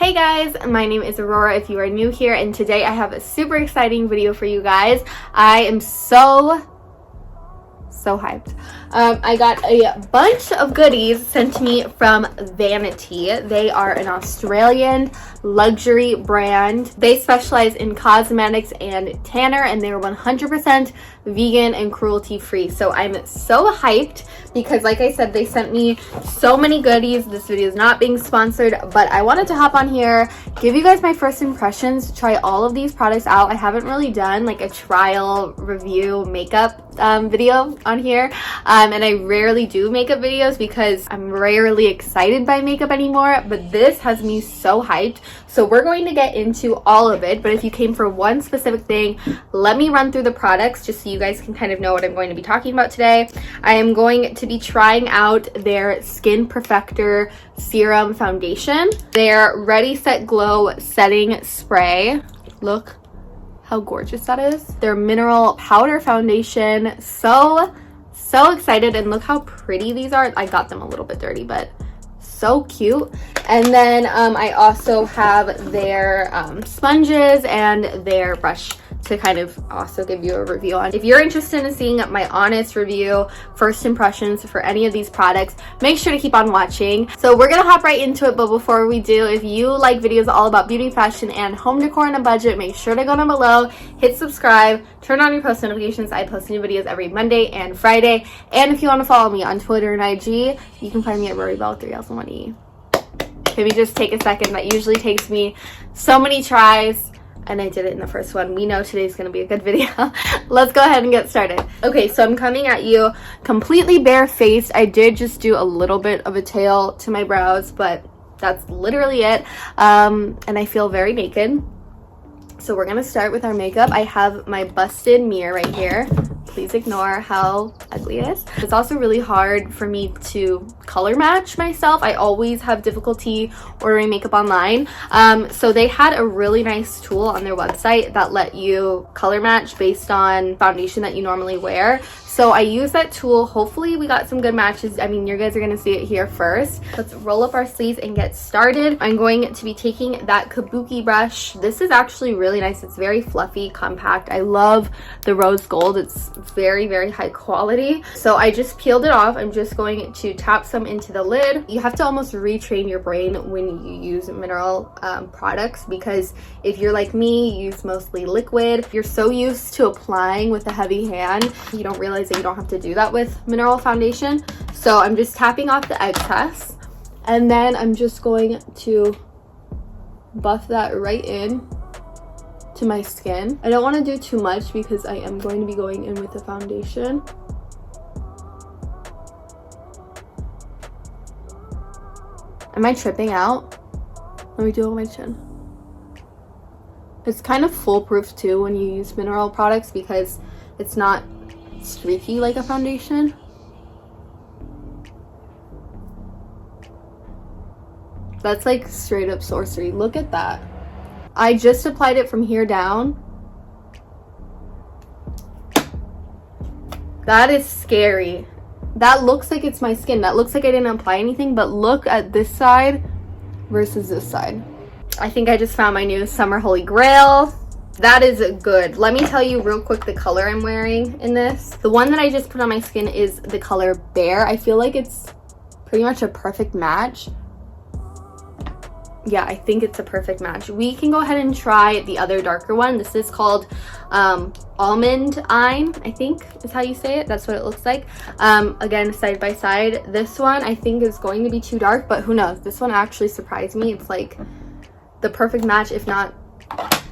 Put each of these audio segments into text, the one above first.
Hey guys, my name is Aurora if you are new here, and today I have a super exciting video for you guys. I am so hyped. I got a bunch of goodies sent to me from vani-t. They are an Australian luxury brand. They specialize in cosmetics and tanner, and they are 100% vegan and cruelty free. So I'm so hyped because, like I said, they sent me so many goodies. This video is not being sponsored, but I wanted to hop on here, give you guys my first impressions, try all of these products out. I haven't really done like a trial review makeup video on here, and I rarely do makeup videos because I'm rarely excited by makeup anymore, but this has me so hyped. So we're going to get into all of it, but if you came for one specific thing, let me run through the products just so you guys can kind of know what I'm going to be talking about today. I am going to be trying out their Skin Perfector Serum Foundation, their Ready Set Glow Setting Spray. Look how gorgeous that is. Their Mineral Powder Foundation. So excited, and look how pretty these are. I got them a little bit dirty, but so cute. And then I also have their sponges and their brush to kind of also give you a review on. If you're interested in seeing my honest review, first impressions for any of these products, make sure to keep on watching. So we're gonna hop right into it, but before we do, if you like videos all about beauty, fashion, and home decor on a budget, make sure to go down below, hit subscribe, turn on your post notifications. I post new videos every Monday and Friday. And if you want to follow me on Twitter and IG, you can find me at RoryBell3Ls1E. Maybe just take a second. That usually takes me so many tries, and I did it in the first one. We know today's gonna be a good video. Let's go ahead and get started. Okay, so I'm coming at you completely barefaced. I did just do a little bit of a tail to my brows, but that's literally it. And I feel very naked. So we're gonna start with our makeup. I have my busted mirror right here. Please ignore how ugly it is. It's also really hard for me to color match myself. I always have difficulty ordering makeup online. So they had a really nice tool on their website that let you color match based on foundation that you normally wear. So I used that tool. Hopefully we got some good matches. I mean, you guys are gonna see it here first. Let's roll up our sleeves and get started. I'm going to be taking that kabuki brush. This is actually really nice. It's very fluffy, compact. I love the rose gold. It's very high quality. So I just peeled it off. I'm just going to tap some into the lid. You have to almost retrain your brain when you use mineral products, because if you're like me, you use mostly liquid. You're so used to applying with a heavy hand, you don't realize that you don't have to do that with mineral foundation. So I'm just tapping off the excess, and then I'm just going to buff that right in to my skin. I don't want to do too much because I am going to be going in with the foundation. Am I tripping out? Let me do it on my chin. It's kind of foolproof too when you use mineral products because it's not streaky like a foundation. That's like straight up sorcery. Look at that. I just applied it from here down. That is scary. That looks like it's my skin. That looks like I didn't apply anything, but look at this side versus this side. I think I just found my new summer holy grail. That is good. Let me tell you real quick the color I'm wearing in this. The one that I just put on my skin is the color Bear. I feel like it's pretty much a perfect match. Yeah, I think it's a perfect match. We can go ahead and try the other darker one. This is called Almond Eye, I think is how you say it. That's what it looks like. Again, side by side. This one I think is going to be too dark, but who knows? This one actually surprised me. It's like the perfect match, if not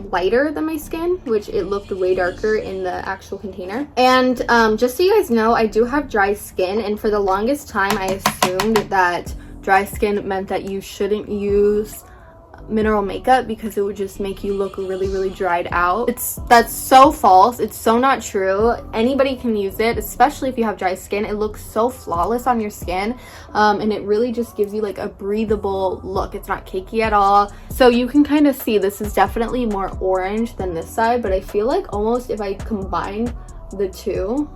lighter than my skin, which it looked way darker in the actual container. And just so you guys know, I do have dry skin, and for the longest time I assumed that dry skin meant that you shouldn't use mineral makeup because it would just make you look really dried out. That's so false. It's so not true. Anybody can use it, especially if you have dry skin. It looks so flawless on your skin, and it really just gives you like a breathable look. It's not cakey at all. So you can kind of see this is definitely more orange than this side, but I feel like almost if I combine the two,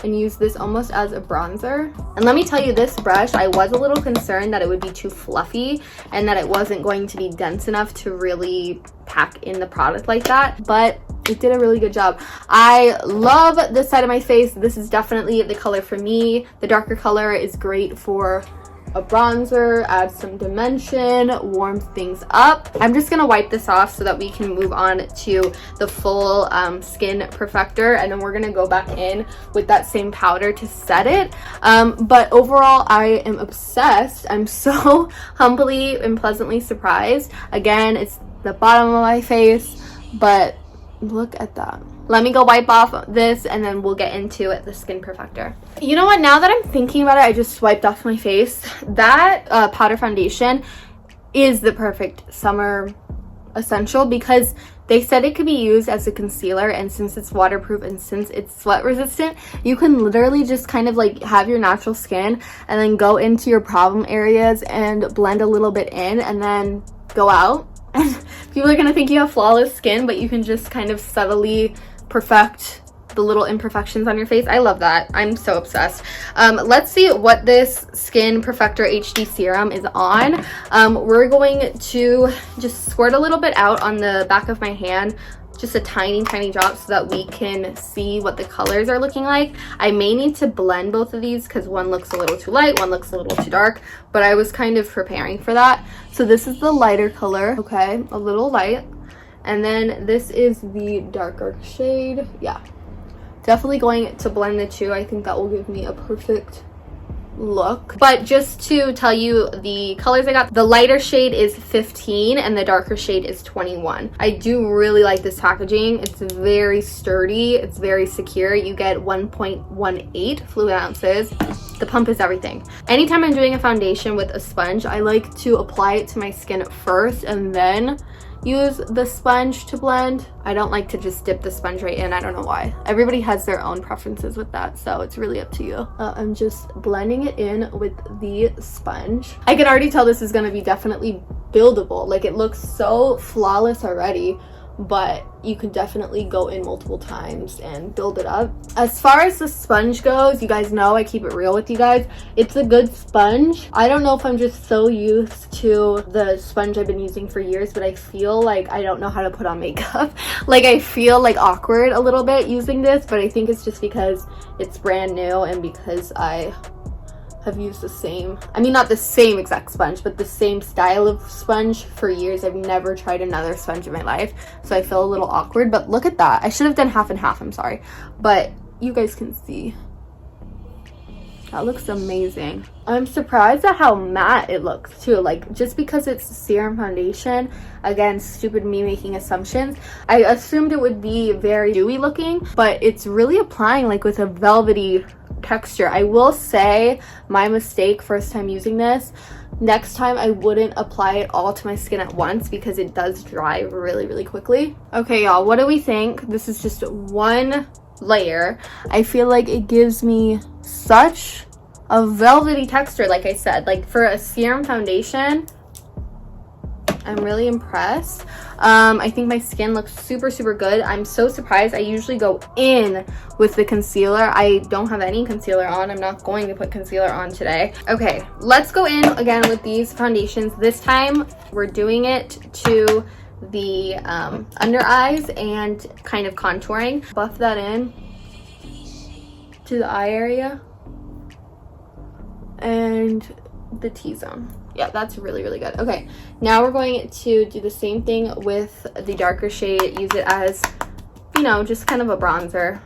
and use this almost as a bronzer. And let me tell you, this brush, I was a little concerned that it would be too fluffy and that it wasn't going to be dense enough to really pack in the product like that, but it did a really good job. I love this side of my face. This is definitely the color for me. The darker color is great for a bronzer, add some dimension, warm things up. I'm just gonna wipe this off so that we can move on to the full skin perfector, and then we're gonna go back in with that same powder to set it. But overall, I am obsessed. I'm so humbly and pleasantly surprised. Again, it's the bottom of my face, but look at that. Let me go wipe off this and then we'll get into it, the skin perfector. You know what, now that I'm thinking about it, I just wiped off my face. That powder foundation is the perfect summer essential because they said it could be used as a concealer, and since it's waterproof and since it's sweat resistant, you can literally just kind of like have your natural skin and then go into your problem areas and blend a little bit in and then go out. And people are gonna think you have flawless skin, but you can just kind of subtly perfect the little imperfections on your face. I love that. I'm so obsessed. Let's see what this Skin Perfector HD Serum is on. We're going to just squirt a little bit out on the back of my hand, just a tiny drop, so that we can see what the colors are looking like. I may need to blend both of these because one looks a little too light, one looks a little too dark, but I was kind of preparing for that. So this is the lighter color, okay, a little light. And then this is the darker shade. Yeah, definitely going to blend the two. I think that will give me a perfect look. But just to tell you the colors I got, the lighter shade is 15 and the darker shade is 21. I do really like this packaging. It's very sturdy, it's very secure. You get 1.18 fluid ounces. The pump is everything. Anytime I'm doing a foundation with a sponge, I like to apply it to my skin first and then use the sponge to blend. I don't like to just dip the sponge right in. I don't know why. Everybody has their own preferences with that, so it's really up to you. I'm just blending it in with the sponge. I can already tell this is going to be definitely buildable. Like, it looks so flawless already, but you can definitely go in multiple times and build it up. As far as the sponge goes, you guys know I keep it real with you guys. It's a good sponge. I don't know if I'm just so used to the sponge I've been using for years, but I feel like I don't know how to put on makeup. Like, I feel like awkward a little bit using this, but I think it's just because it's brand new and because I have used the same, I mean, not the same exact sponge, but the same style of sponge for years. I've never tried another sponge in my life, so I feel a little awkward. But look at that. I should have done half and half, I'm sorry, but you guys can see that looks amazing. I'm surprised at how matte it looks too. Like, just because it's serum foundation, again, stupid me making assumptions, I assumed it would be very dewy looking, but it's really applying like with a velvety texture. I will say, my mistake first time using this, next time I wouldn't apply it all to my skin at once because it does dry really quickly. Okay, y'all, what do we think? This is just one layer. I feel like it gives me such a velvety texture. Like I said, like for a serum foundation, I'm really impressed. I think my skin looks super good. I'm so surprised. I usually go in with the concealer. I don't have any concealer on. I'm not going to put concealer on today. Okay, let's go in again with these foundations. This time we're doing it to the under eyes and kind of contouring. Buff that in to the eye area and the T-zone. Yeah, that's really good. Okay, now we're going to do the same thing with the darker shade. Use it as, you know, just kind of a bronzer.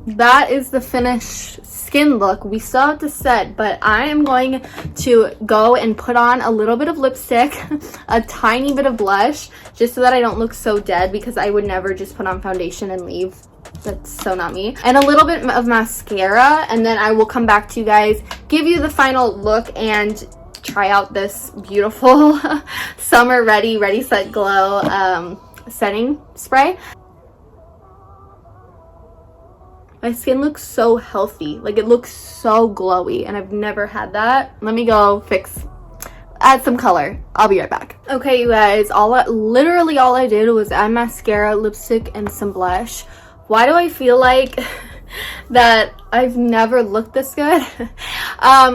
That is the finished skin look. We still have to set, but I am going to go and put on a little bit of lipstick, a tiny bit of blush, just so that I don't look so dead, because I would never just put on foundation and leave. That's so not me. And a little bit of mascara, and then I will come back to you guys, give you the final look, and try out this beautiful summer ready set glow setting spray. My skin looks so healthy. Like, it looks so glowy, and I've never had that. Let me go add some color. I'll be right back. Okay, you guys, literally all I did was add mascara, lipstick, and some blush. Why do I feel like that I've never looked this good?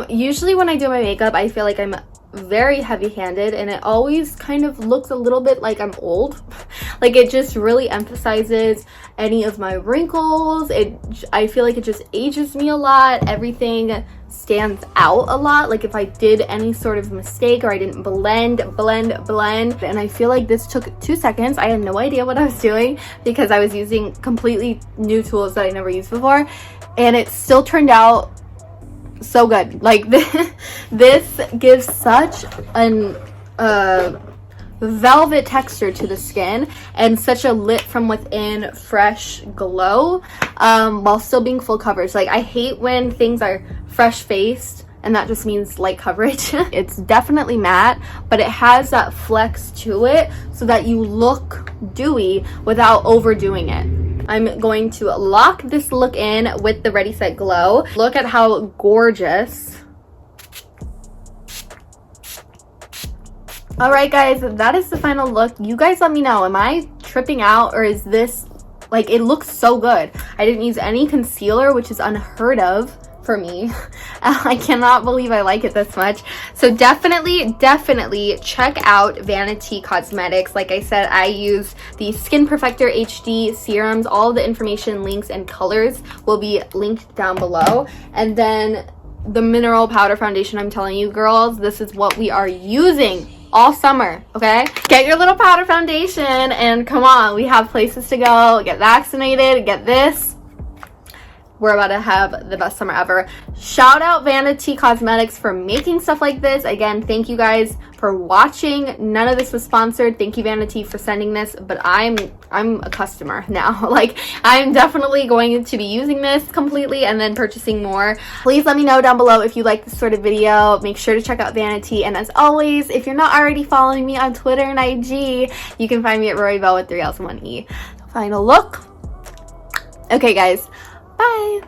Usually when I do my makeup, I feel like I'm very heavy-handed, and it always kind of looks a little bit like I'm old. Like, it just really emphasizes any of my wrinkles. I feel like it just ages me a lot. Everything stands out a lot. Like, if I did any sort of mistake or I didn't blend, and I feel like this took 2 seconds. I had no idea what I was doing because I was using completely new tools that I never used before, and it still turned out so good. Like, this gives such an velvet texture to the skin and such a lit from within fresh glow, while still being full coverage. Like, I hate when things are fresh faced and that just means light coverage. It's definitely matte, but it has that flex to it so that you look dewy without overdoing it. I'm going to lock this look in with the Ready Set Glow. Look at how gorgeous. All right, guys, that is the final look. You guys let me know, am I tripping out, or is this, like, it looks so good. I didn't use any concealer, which is unheard of for me. I cannot believe I like it this much. So definitely check out vani-t Cosmetics. Like I said, I use the Skin Perfector HD serums. All the information, links, and colors will be linked down below. And then the mineral powder foundation, I'm telling you girls, this is what we are using all summer, okay? Get your little powder foundation and come on, we have places to go. Get vaccinated, get this. We're about to have the best summer ever. Shout out vani-t Cosmetics for making stuff like this. Again, thank you guys for watching. None of this was sponsored. Thank you, vani-t, for sending this, but I'm a customer now. Like, I'm definitely going to be using this completely and then purchasing more. Please let me know down below if you like this sort of video. Make sure to check out vani-t, and as always, if you're not already following me on Twitter and IG, you can find me at Rory Bell with 3 L's and 1 E. Final look. Okay, guys. Bye.